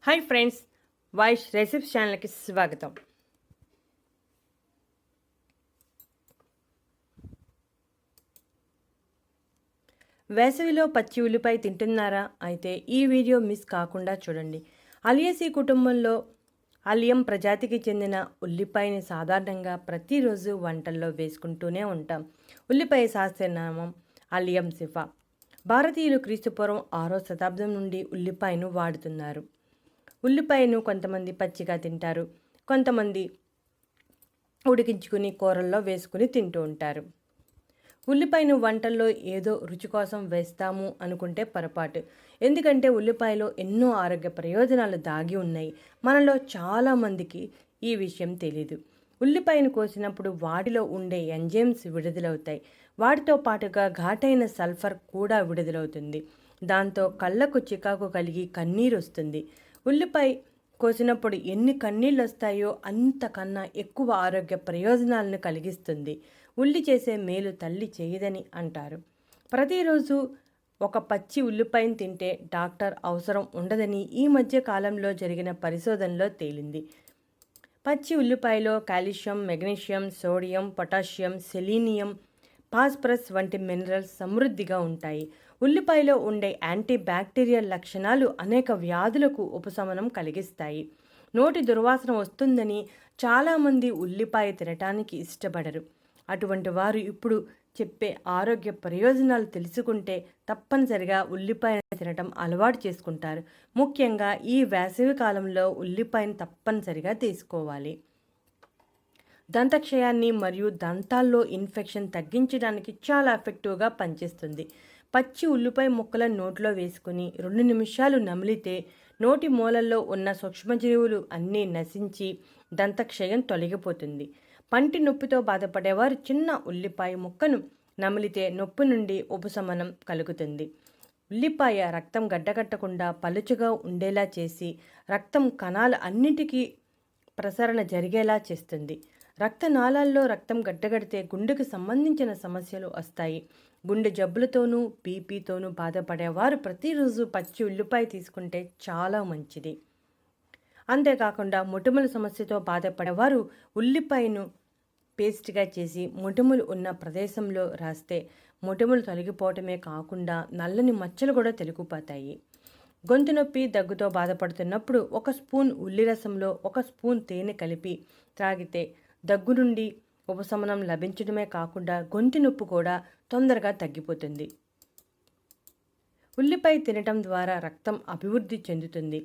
Hi friends, Vaish recipes ఛానల్కి స్వాగతం. వేసవిలో పచ్చి ఉల్లిపాయ తింటున్నారా? అయితే ఈ వీడియో మిస్ కాకుండా చూడండి. అలియేసీ కుటుంబంలో అలియం ప్రజాతికి చెందిన ఉల్లిపాయని సాధారణంగా ప్రతిరోజు వంటల్లో వేసుకుంటూనే ఉంటాం. ఉల్లిపాయ శాస్త్రనామం అలియం సిఫా. భారతీయులు క్రీస్తుపూర్వం 6వ శతాబ్దం నుండి ఉల్లిపాయను వాడుతున్నారు. ఉల్లిపాయను కొంతమంది పచ్చిగా తింటారు, కొంతమంది ఉడికించుకుని కూరల్లో వేసుకుని తింటూ ఉంటారు. ఉల్లిపాయను వంటల్లో ఏదో రుచి కోసం వేస్తాము అనుకుంటే పొరపాటు. ఎందుకంటే ఉల్లిపాయలో ఎన్నో ఆరోగ్య ప్రయోజనాలు దాగి ఉన్నాయి. మనలో చాలామందికి ఈ విషయం తెలీదు. ఉల్లిపాయను కోసినప్పుడు వాటిలో ఉండే ఎంజైమ్స్ విడుదలవుతాయి. వాటితో పాటుగా ఘాటైన సల్ఫర్ కూడా విడుదలవుతుంది. దాంతో కళ్ళకు చికాకు కలిగి కన్నీరు వస్తుంది. ఉల్లిపాయ కోసినప్పుడు ఎన్ని కన్నీళ్ళు వస్తాయో అంతకన్నా ఎక్కువ ఆరోగ్య ప్రయోజనాలను కలిగిస్తుంది. ఉల్లి చేసే మేలు తల్లి చేయదని అంటారు. ప్రతిరోజు ఒక పచ్చి ఉల్లిపాయను తింటే డాక్టర్ అవసరం ఉండదని ఈ మధ్య కాలంలో జరిగిన పరిశోధనలో తేలింది. పచ్చి ఉల్లిపాయలో calcium, magnesium, sodium, potassium, selenium, phosphorus వంటి మినరల్స్ సమృద్ధిగా ఉంటాయి. ఉల్లిపాయలో ఉండే యాంటీ బ్యాక్టీరియల్ లక్షణాలు అనేక వ్యాధులకు ఉపశమనం కలిగిస్తాయి. నోటి దుర్వాసన వస్తుందని చాలామంది ఉల్లిపాయ తినటానికి ఇష్టపడరు. అటువంటి వారు ఇప్పుడు చెప్పే ఆరోగ్య ప్రయోజనాలు తెలుసుకుంటే తప్పనిసరిగా ఉల్లిపాయను తినటం అలవాటు చేసుకుంటారు. ముఖ్యంగా ఈ వేసవి కాలంలో ఉల్లిపాయను తప్పనిసరిగా తీసుకోవాలి. దంతక్షయాన్ని మరియు దంతాల్లో ఇన్ఫెక్షన్ తగ్గించడానికి చాలా ఎఫెక్టివ్గా పనిచేస్తుంది. పచ్చి ఉల్లిపాయ ముక్కలను నోట్లో వేసుకుని 2 నిమిషాలు నమిలితే నోటి మూలల్లో ఉన్న సూక్ష్మజీవులు అన్నీ నశించి దంతక్షయం తొలగిపోతుంది. పంటి నొప్పితో బాధపడేవారు చిన్న ఉల్లిపాయ ముక్కను నమిలితే నొప్పి నుండి ఉపశమనం కలుగుతుంది. ఉల్లిపాయ రక్తం గడ్డకట్టకుండా పలుచగా ఉండేలా చేసి రక్తం కణాలు అన్నిటికీ ప్రసరణ జరిగేలా చేస్తుంది. రక్తనాళాల్లో రక్తం గడ్డగడితే గుండెకు సంబంధించిన సమస్యలు వస్తాయి. గుండె జబ్బులతోనూ బీపీతోనూ బాధపడేవారు ప్రతిరోజు పచ్చి ఉల్లిపాయ తీసుకుంటే చాలా మంచిది. అంతేకాకుండా మొటిమల సమస్యతో బాధపడేవారు ఉల్లిపాయను పేస్ట్గా చేసి మొటిమలు ఉన్న ప్రదేశంలో రాస్తే మొటిమలు తొలగిపోవటమే కాకుండా నల్లని మచ్చలు కూడా తొలగిపోతాయి. గొంతు నొప్పి, దగ్గుతో బాధపడుతున్నప్పుడు 1 స్పూన్ ఉల్లి రసంలో 1 స్పూన్ తేనె కలిపి త్రాగితే దగ్గు నుండి ఉపశమనం లభించడమే కాకుండా గొంతు నొప్పి కూడా తొందరగా తగ్గిపోతుంది. ఉల్లిపాయ తినటం ద్వారా రక్తం అభివృద్ధి చెందుతుంది.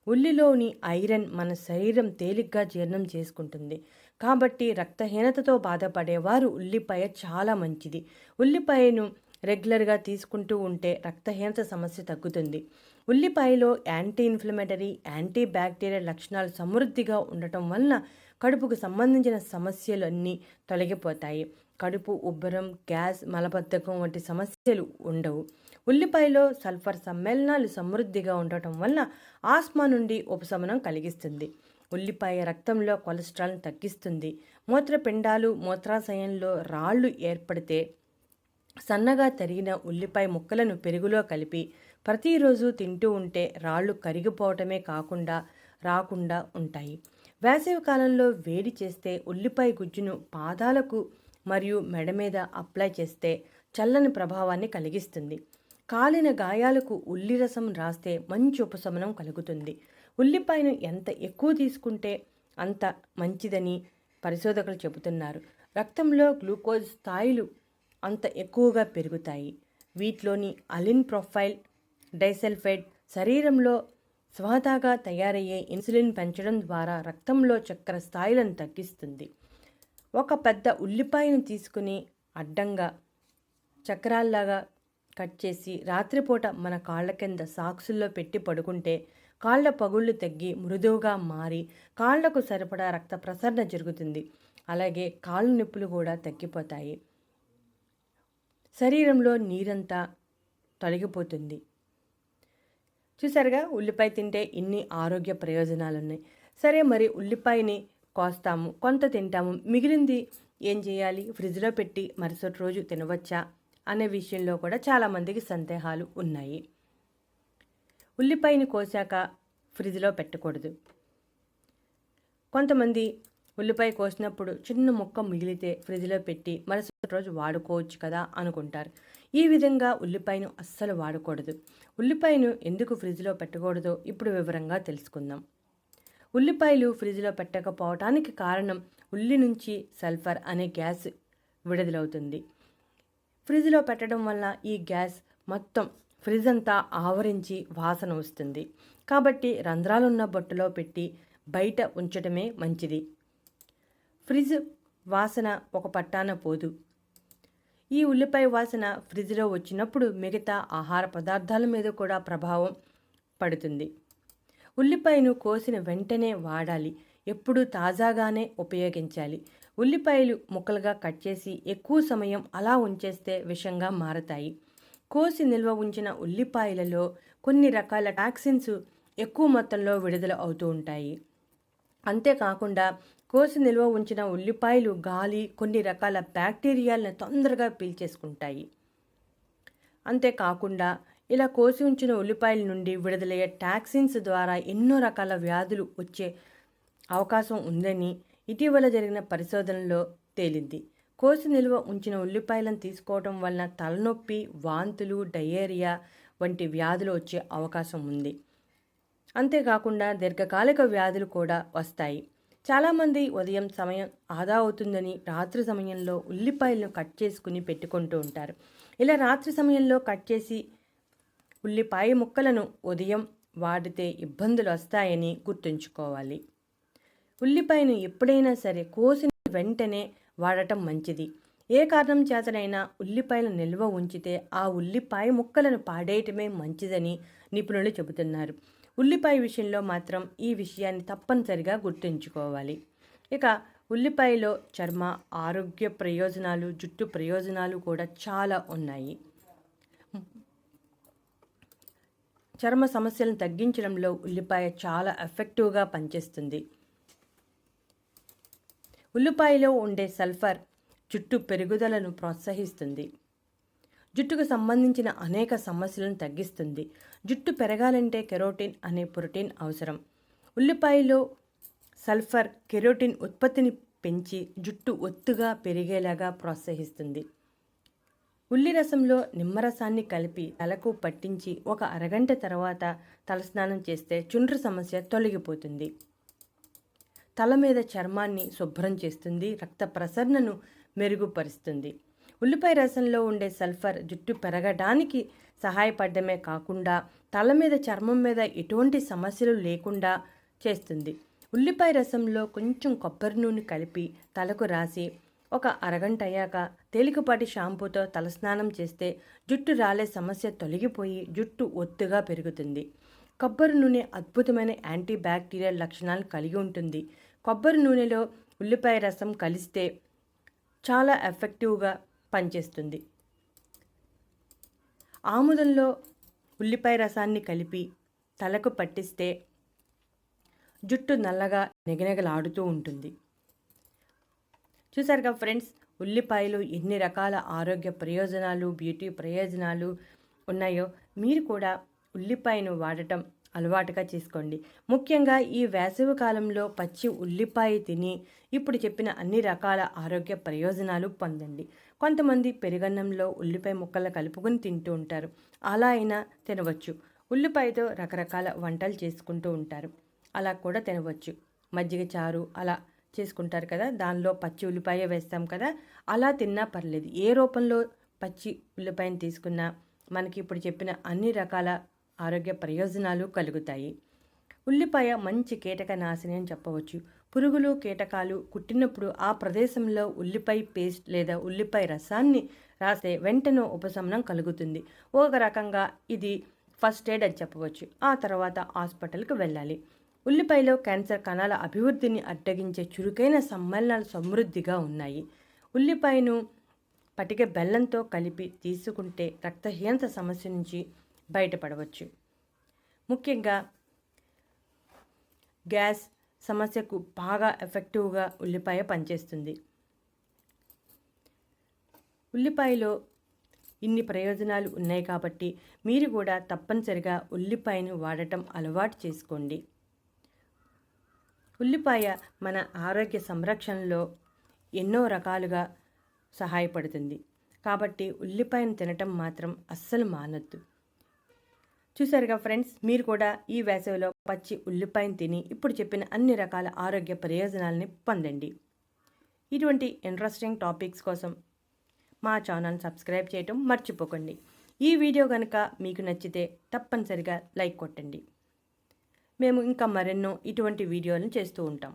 ఉల్లిలోని ఐరన్ మన శరీరం తేలిగ్గా జీర్ణం చేసుకుంటుంది. కాబట్టి రక్తహీనతతో బాధపడేవారు ఉల్లిపాయ చాలా మంచిది. ఉల్లిపాయను రెగ్యులర్గా తీసుకుంటూ ఉంటే రక్తహీనత సమస్య తగ్గుతుంది. ఉల్లిపాయలో యాంటీ ఇన్ఫ్లమేటరీ, యాంటీ బ్యాక్టీరియల్ లక్షణాలు సమృద్ధిగా ఉండటం వలన కడుపుకు సంబంధించిన సమస్యలు అన్నీ తొలగిపోతాయి. కడుపు ఉబ్బరం, గ్యాస్, మలబద్ధకం వంటి సమస్యలు ఉండవు. ఉల్లిపాయలో సల్ఫర్ సమ్మేళనాలు సమృద్ధిగా ఉండటం వలన ఆస్మా నుండి ఉపశమనం కలిగిస్తుంది. ఉల్లిపాయ రక్తంలో కొలెస్ట్రాల్ను తగ్గిస్తుంది. మూత్రపిండాలు, మూత్రాశయంలో రాళ్లు ఏర్పడితే సన్నగా తరిగిన ఉల్లిపాయ ముక్కలను పెరుగులో కలిపి ప్రతిరోజు తింటూ ఉంటే రాళ్ళు కరిగిపోవటమే కాకుండా రాకుండా ఉంటాయి. వేసవి కాలంలో వేడి చేస్తే ఉల్లిపాయ గుజ్జును పాదాలకు మరియు మెడ మీద అప్లై చేస్తే చల్లని ప్రభావాన్ని కలిగిస్తుంది. కాలిన గాయాలకు ఉల్లి రసం రాస్తే మంచి ఉపశమనం కలుగుతుంది. ఉల్లిపాయను ఎంత ఎక్కువ తీసుకుంటే అంత మంచిదని పరిశోధకులు చెబుతున్నారు. రక్తంలో గ్లూకోజ్ స్థాయిలు అంత ఎక్కువగా పెరుగుతాయి. వీటిలోని అలిన్ ప్రొఫైల్ డైసల్ఫైడ్ శరీరంలో స్వతహాగా తయారయ్యే ఇన్సులిన్ పెంచడం ద్వారా రక్తంలో చక్కెర స్థాయిలను తగ్గిస్తుంది. ఒక పెద్ద ఉల్లిపాయను తీసుకుని అడ్డంగా చక్రాల్లాగా కట్ చేసి రాత్రిపూట మన కాళ్ళ కింద సాక్సుల్లో పెట్టి పడుకుంటే కాళ్ళ పగుళ్ళు తగ్గి మృదువుగా మారి కాళ్లకు సరిపడా రక్త ప్రసరణ జరుగుతుంది. అలాగే కాళ్ళు నొప్పులు కూడా తగ్గిపోతాయి. శరీరంలో నీరంతా తొలగిపోతుంది. చూసారుగా, ఉల్లిపాయ తింటే ఇన్ని ఆరోగ్య ప్రయోజనాలు ఉన్నాయి. సరే, మరి ఉల్లిపాయని కోస్తాము, కొంత తింటాము, మిగిలింది ఏం చేయాలి? ఫ్రిడ్జ్లో పెట్టి మరుసటి రోజు తినవచ్చా అనే విషయంలో కూడా చాలామందికి సందేహాలు ఉన్నాయి. ఉల్లిపాయని కోసాక ఫ్రిడ్జ్లో పెట్టకూడదు. కొంతమంది ఉల్లిపాయ కోసినప్పుడు చిన్న ముక్క మిగిలితే ఫ్రిడ్జ్లో పెట్టి మరుసటి రోజు వాడుకోవచ్చు కదా అనుకుంటారు. ఈ విధంగా ఉల్లిపాయను అస్సలు వాడకూడదు. ఉల్లిపాయను ఎందుకు ఫ్రిడ్జ్లో పెట్టకూడదో ఇప్పుడు వివరంగా తెలుసుకుందాం. ఉల్లిపాయలు ఫ్రిడ్జ్లో పెట్టకపోవటానికి కారణం ఉల్లి నుంచి సల్ఫర్ అనే గ్యాస్ విడుదలవుతుంది. ఫ్రిడ్జ్లో పెట్టడం వల్ల ఈ గ్యాస్ మొత్తం ఫ్రిడ్జ్ అంతా ఆవరించి వాసన వస్తుంది. కాబట్టి రంధ్రాలున్న బొట్టలో పెట్టి బయట ఉంచడమే మంచిది. ఫ్రిడ్జ్ వాసన ఒక పట్టాన పోదు. ఈ ఉల్లిపాయ వాసన ఫ్రిడ్జ్లో వచ్చినప్పుడు మిగతా ఆహార పదార్థాల మీద కూడా ప్రభావం పడుతుంది. ఉల్లిపాయను కోసిన వెంటనే వాడాలి. ఎప్పుడూ తాజాగానే ఉపయోగించాలి. ఉల్లిపాయలు ముక్కలుగా కట్ చేసి ఎక్కువ సమయం అలా ఉంచేస్తే విషంగా మారతాయి. కోసి నిల్వ ఉంచిన ఉల్లిపాయలలో కొన్ని రకాల టాక్సిన్స్ ఎక్కువ మొత్తంలో విడుదల అవుతూ ఉంటాయి. అంతేకాకుండా కోసి నిల్వ ఉంచిన ఉల్లిపాయలు గాలి కొన్ని రకాల బ్యాక్టీరియాలను తొందరగా పీల్చేసుకుంటాయి. అంతేకాకుండా ఇలా కోసి ఉంచిన ఉల్లిపాయల నుండి విడుదలయ్యే టాక్సిన్స్ ద్వారా ఎన్నో రకాల వ్యాధులు వచ్చే అవకాశం ఉందని ఇటీవల జరిగిన పరిశోధనలో తేలింది. కోసి నిల్వ ఉంచిన ఉల్లిపాయలను తీసుకోవడం వలన తలనొప్పి, వాంతులు, డయేరియా వంటి వ్యాధులు వచ్చే అవకాశం ఉంది. అంతేకాకుండా దీర్ఘకాలిక వ్యాధులు కూడా వస్తాయి. చాలామంది ఉదయం సమయం ఆదా అవుతుందని రాత్రి సమయంలో ఉల్లిపాయలను కట్ చేసుకుని పెట్టుకుంటూ ఉంటారు. ఇలా రాత్రి సమయంలో కట్ చేసి ఉల్లిపాయ ముక్కలను ఉదయం వాడితే ఇబ్బందులు వస్తాయని గుర్తుంచుకోవాలి. ఉల్లిపాయను ఎప్పుడైనా సరే కోసిన వెంటనే వాడటం మంచిది. ఏ కారణం చేతనైనా ఉల్లిపాయలు నిల్వ ఉంచితే ఆ ఉల్లిపాయ ముక్కలను పాడేయటమే మంచిదని నిపుణులు చెబుతున్నారు. ఉల్లిపాయ విషయంలో మాత్రం ఈ విషయాన్ని తప్పనిసరిగా గుర్తుంచుకోవాలి. ఇక ఉల్లిపాయలో చర్మ ఆరోగ్య ప్రయోజనాలు, జుట్టు ప్రయోజనాలు కూడా చాలా ఉన్నాయి. చర్మ సమస్యలను తగ్గించడంలో ఉల్లిపాయ చాలా ఎఫెక్టివ్గా పనిచేస్తుంది. ఉల్లిపాయలో ఉండే సల్ఫర్ జుట్టు పెరుగుదలను ప్రోత్సహిస్తుంది. జుట్టుకు సంబంధించిన అనేక సమస్యలను తగ్గిస్తుంది. జుట్టు పెరగాలంటే కెరోటిన్ అనే ప్రోటీన్ అవసరం. ఉల్లిపాయలో సల్ఫర్ కెరోటిన్ ఉత్పత్తిని పెంచి జుట్టు ఒత్తుగా పెరిగేలాగా ప్రోత్సహిస్తుంది. ఉల్లి రసంలో నిమ్మరసాన్ని కలిపి తలకు పట్టించి ఒక అరగంట తర్వాత తలస్నానం చేస్తే చుండ్రు సమస్య తొలగిపోతుంది. తల మీద చర్మాన్ని శుభ్రం చేస్తుంది. రక్త ప్రసరణను మెరుగుపరుస్తుంది. ఉల్లిపాయ రసంలో ఉండే సల్ఫర్ జుట్టు పెరగడానికి సహాయపడమే కాకుండా తల మీద, చర్మం మీద ఎటువంటి సమస్యలు లేకుండా చేస్తుంది. ఉల్లిపాయ రసంలో కొంచెం కొబ్బరి నూనె కలిపి తలకు రాసి ఒక అరగంట అయ్యాక తేలికపాటి షాంపూతో తలస్నానం చేస్తే జుట్టు రాలే సమస్య తొలగిపోయి జుట్టు ఒత్తుగా పెరుగుతుంది. కొబ్బరి నూనె అద్భుతమైన యాంటీ బ్యాక్టీరియల్ లక్షణాలు కలిగి ఉంటుంది. కొబ్బరి నూనెలో ఉల్లిపాయ రసం కలిస్తే చాలా ఎఫెక్టివ్గా పనిచేస్తుంది. ఆముదంలో ఉల్లిపాయ రసాన్ని కలిపి తలకు పట్టిస్తే జుట్టు నల్లగా నిగనిగలాడుతూ ఉంటుంది. చూసారుగా ఫ్రెండ్స్, ఉల్లిపాయలు ఎన్ని రకాల ఆరోగ్య ప్రయోజనాలు, బ్యూటీ ప్రయోజనాలు ఉన్నాయో మీరు కూడా ఉల్లిపాయను వాడటం అలవాటుగా చేసుకోండి. ముఖ్యంగా ఈ వేసవి కాలంలో పచ్చి ఉల్లిపాయ తిని ఇప్పుడు చెప్పిన అన్ని రకాల ఆరోగ్య ప్రయోజనాలు పొందండి. కొంతమంది పెరుగన్నంలో ఉల్లిపాయ ముక్కలు కలుపుకొని తింటూ ఉంటారు. అలా అయినా తినవచ్చు. ఉల్లిపాయతో రకరకాల వంటలు చేసుకుంటూ ఉంటారు. అలా కూడా తినవచ్చు. మజ్జిగ చారు అలా చేసుకుంటారు కదా, దానిలో పచ్చి ఉల్లిపాయ వేస్తాం కదా, అలా తిన్నా పర్లేదు. ఏ రూపంలో పచ్చి ఉల్లిపాయను తీసుకున్నా మనకి ఇప్పుడు చెప్పిన అన్ని రకాల ఆరోగ్య ప్రయోజనాలు కలుగుతాయి. ఉల్లిపాయ మంచి కీటక నాశిని అని చెప్పవచ్చు. పురుగులు, కీటకాలు కుట్టినప్పుడు ఆ ప్రదేశంలో ఉల్లిపాయ పేస్ట్ లేదా ఉల్లిపాయ రసాన్ని రాస్తే వెంటనే ఉపశమనం కలుగుతుంది. ఒక రకంగా ఇది ఫస్ట్ ఎయిడ్ అని చెప్పవచ్చు. ఆ తర్వాత హాస్పిటల్కి వెళ్ళాలి. ఉల్లిపాయలో క్యాన్సర్ కణాల అభివృద్ధిని అడ్డగించే చురుకైన సమ్మేళనాలు సమృద్ధిగా ఉన్నాయి. ఉల్లిపాయను పటిక బెల్లంతో కలిపి తీసుకుంటే రక్తహీనత సమస్య నుంచి బయటపడవచ్చు. ముఖ్యంగా గ్యాస్ సమస్యకు బాగా ఎఫెక్టివ్గా ఉల్లిపాయ పనిచేస్తుంది. ఉల్లిపాయలో ఇన్ని ప్రయోజనాలు ఉన్నాయి కాబట్టి మీరు కూడా తప్పనిసరిగా ఉల్లిపాయను వాడటం అలవాటు చేసుకోండి. ఉల్లిపాయ మన ఆరోగ్య సంరక్షణలో ఎన్నో రకాలుగా సహాయపడుతుంది. కాబట్టి ఉల్లిపాయను తినటం మాత్రం అస్సలు మానొద్దు. చూసారుగా ఫ్రెండ్స్, మీరు కూడా ఈ వేసవిలో పచ్చి ఉల్లిపాయను తిని ఇప్పుడు చెప్పిన అన్ని రకాల ఆరోగ్య ప్రయోజనాలని పొందండి. ఇటువంటి ఇంట్రెస్టింగ్ టాపిక్స్ కోసం మా ఛానల్ సబ్స్క్రైబ్ చేయటం మర్చిపోకండి. ఈ వీడియో కనుక మీకు నచ్చితే తప్పనిసరిగా లైక్ కొట్టండి. మేము ఇంకా మరెన్నో ఇటువంటి వీడియోలను చేస్తూ ఉంటాం.